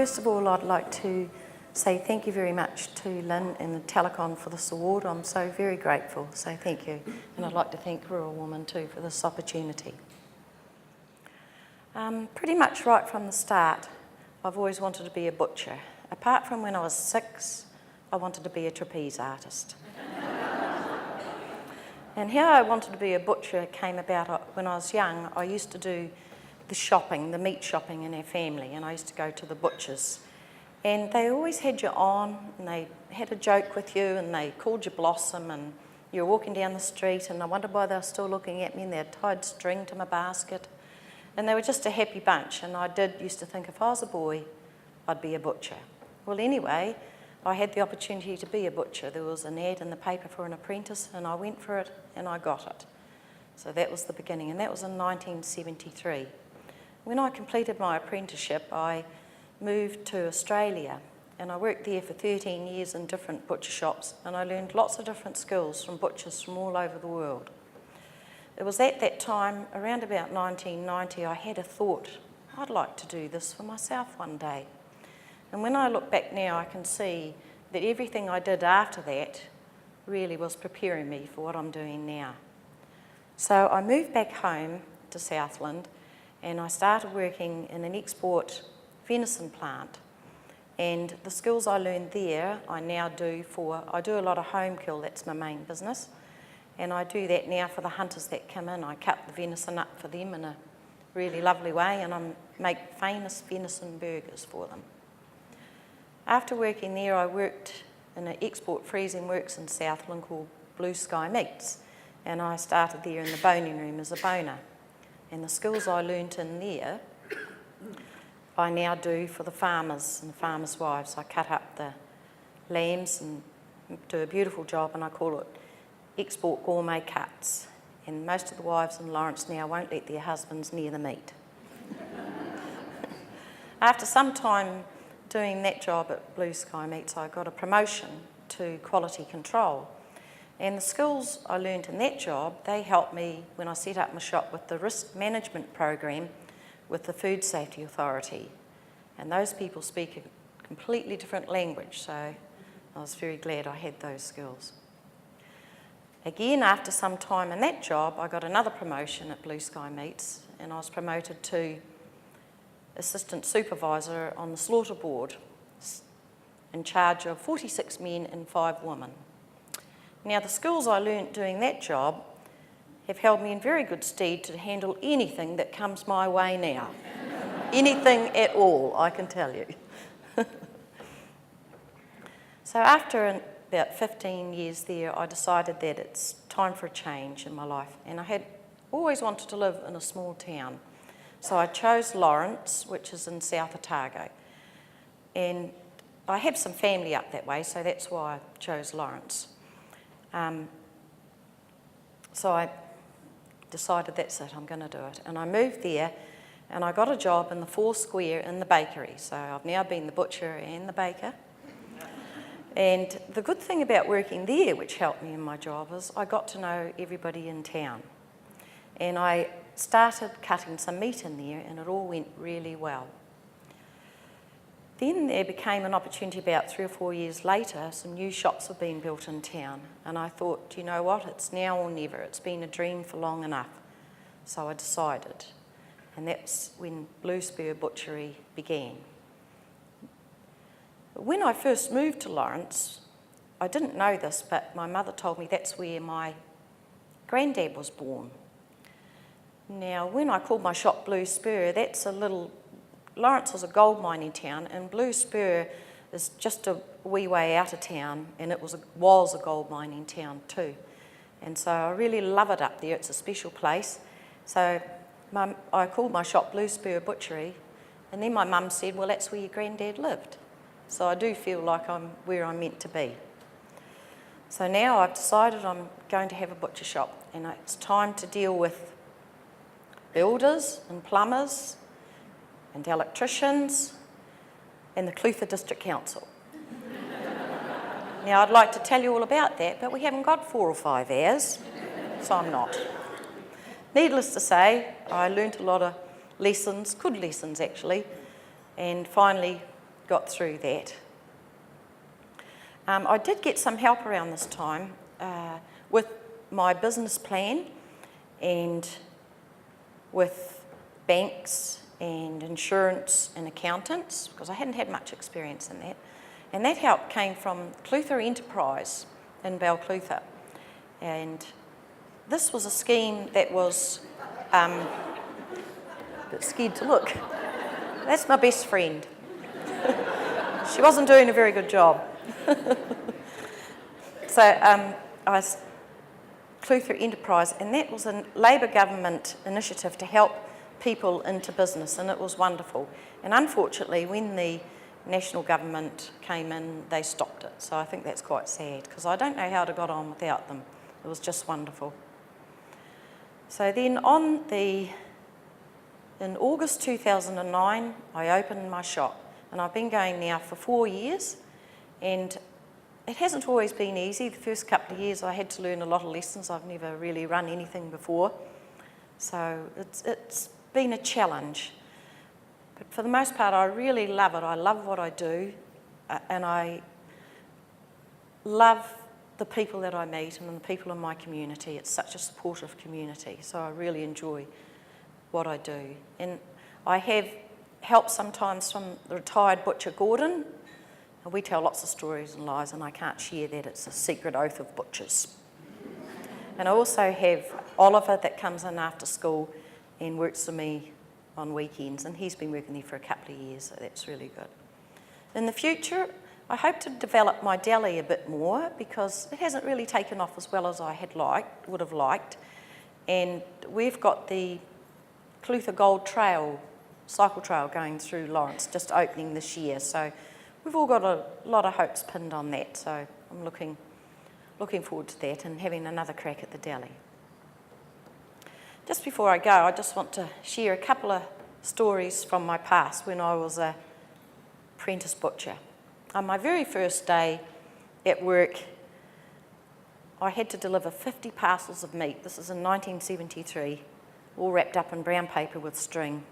first of all, I'd like to say thank you very much to Lynn and the Telecom for this award. I'm so very grateful, so thank you. And I'd like to thank Rural Woman too for this opportunity. Pretty much right from the start, I've always wanted to be a butcher. Apart from when I was 6, I wanted to be a trapeze artist. And how I wanted to be a butcher came about when I was young. I used to do the shopping, the meat shopping in our family, and I used to go to the butchers. And they always had you on, and they had a joke with you, and they called you Blossom, and you were walking down the street, and I wondered why they were still looking at me, and they had tied string to my basket. And they were just a happy bunch, and I used to think if I was a boy, I'd be a butcher. Well, anyway, I had the opportunity to be a butcher. There was an ad in the paper for an apprentice, and I went for it, and I got it. So that was the beginning, and that was in 1973. When I completed my apprenticeship, I moved to Australia, and I worked there for 13 years in different butcher shops, and I learned lots of different skills from butchers from all over the world. It was at that time, around about 1990, I had a thought, I'd like to do this for myself one day. And when I look back now, I can see that everything I did after that really was preparing me for what I'm doing now. So I moved back home to Southland, and I started working in an export venison plant. And the skills I learned there, I now do I do a lot of home kill, that's my main business. And I do that now for the hunters that come in. I cut the venison up for them in a really lovely way, and I make famous venison burgers for them. After working there, I worked in an export freezing works in Southland called Blue Sky Meats, and I started there in the boning room as a boner. And the skills I learnt in there, I now do for the farmers and the farmers' wives. I cut up the lambs and do a beautiful job, and I call it export gourmet cuts. And most of the wives in Lawrence now won't let their husbands near the meat. After some time doing that job at Blue Sky Meats, I got a promotion to quality control. And the skills I learned in that job, they helped me when I set up my shop with the risk management program with the Food Safety Authority. And those people speak a completely different language, so I was very glad I had those skills. Again, after some time in that job, I got another promotion at Blue Sky Meats, and I was promoted to assistant supervisor on the slaughter board in charge of 46 men and 5 women. Now, the skills I learnt doing that job have held me in very good stead to handle anything that comes my way now. Anything at all, I can tell you. So after about 15 years there, I decided that it's time for a change in my life, and I had always wanted to live in a small town. So I chose Lawrence, which is in South Otago, and I have some family up that way, so that's why I chose Lawrence. So I decided that's it, I'm going to do it. And I moved there, and I got a job in the 4 Square in the bakery. So I've now been the butcher and the baker. And the good thing about working there, which helped me in my job, is I got to know everybody in town. And I started cutting some meat in there, and it all went really well. Then there became an opportunity about 3 or 4 years later. Some new shops have been built in town, and I thought, you know what, it's now or never. It's been a dream for long enough. So I decided, and that's when Bluespur Butchery began. When I first moved to Lawrence, I didn't know this, but my mother told me that's where my granddad was born. Now, when I called my shop Bluespur, that's a little... Lawrence is a gold mining town, and Bluespur is just a wee way out of town, and it was a gold mining town too. And so I really love it up there. It's a special place. So I called my shop Bluespur Butchery, and then my mum said, well, that's where your granddad lived. So I do feel like I'm where I'm meant to be. So now I've decided I'm going to have a butcher shop, and it's time to deal with builders and plumbers and electricians and the Clutha District Council. Now, I'd like to tell you all about that, but we haven't got 4 or 5 hours, so I'm not. Needless to say, I learnt a lot of lessons, good lessons actually, and finally got through that. I did get some help around this time with my business plan and with banks and insurance and accountants, because I hadn't had much experience in that. And that help came from Clutha Enterprise in Balclutha. And this was a scheme that was a bit scared to look. That's my best friend. She wasn't doing a very good job. So I was Clutha Enterprise, and that was a Labour government initiative to help people into business, and it was wonderful. And unfortunately, when the national government came in, they stopped it. So I think that's quite sad, because I don't know how to got on without them. It was just wonderful. So then in August 2009, I opened my shop, and I've been going now for 4 years, and it hasn't always been easy. The first couple of years I had to learn a lot of lessons. I've never really run anything before, so it's been a challenge. But for the most part, I really love it. I love what I do, and I love the people that I meet and the people in my community. It's such a supportive community, so I really enjoy what I do. And I have help sometimes from the retired butcher Gordon. And we tell lots of stories and lies, and I can't share that. It's a secret oath of butchers. And I also have Oliver that comes in after school and works for me on weekends, and he's been working there for a couple of years, so that's really good. In the future, I hope to develop my deli a bit more, because it hasn't really taken off as well as I would have liked. And we've got the Clutha Gold Trail, cycle trail going through Lawrence, just opening this year. So we've all got a lot of hopes pinned on that. So I'm looking forward to that and having another crack at the deli. Just before I go, I just want to share a couple of stories from my past when I was an apprentice butcher. On my very first day at work, I had to deliver 50 parcels of meat. This is in 1973, all wrapped up in brown paper with string,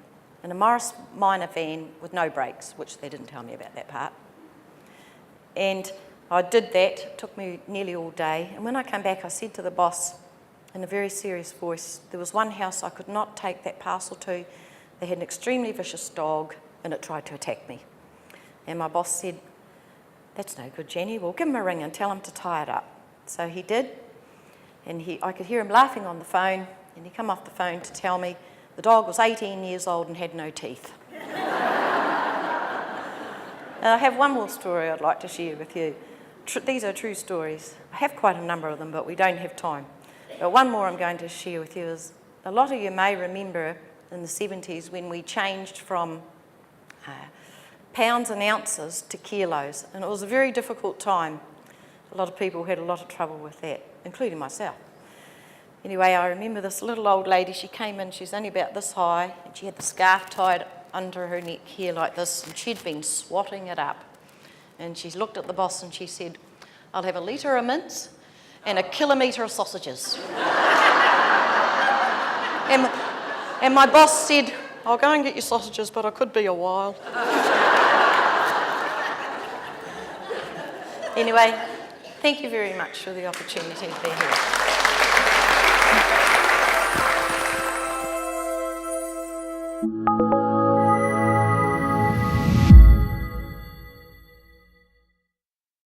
in a Morris Minor van with no brakes, which they didn't tell me about that part. And I did that. It took me nearly all day. And when I came back, I said to the boss in a very serious voice, there was one house I could not take that parcel to. They had an extremely vicious dog, and it tried to attack me. And my boss said, "That's no good, Jenny. Well, give him a ring and tell him to tie it up." So he did, and I could hear him laughing on the phone, and he came off the phone to tell me the dog was 18 years old and had no teeth. And I have one more story I'd like to share with you. These are true stories. I have quite a number of them, but we don't have time. But one more I'm going to share with you is, a lot of you may remember in the 70s when we changed from pounds and ounces to kilos, and it was a very difficult time. A lot of people had a lot of trouble with that, including myself. Anyway, I remember this little old lady, she came in, she's only about this high, and she had the scarf tied under her neck here like this, and she'd been swatting it up. And she looked at the boss and she said, "I'll have a litre of mince and a kilometre of sausages." and my boss said, "I'll go and get your sausages, but I could be a while." Anyway, thank you very much for the opportunity to be here.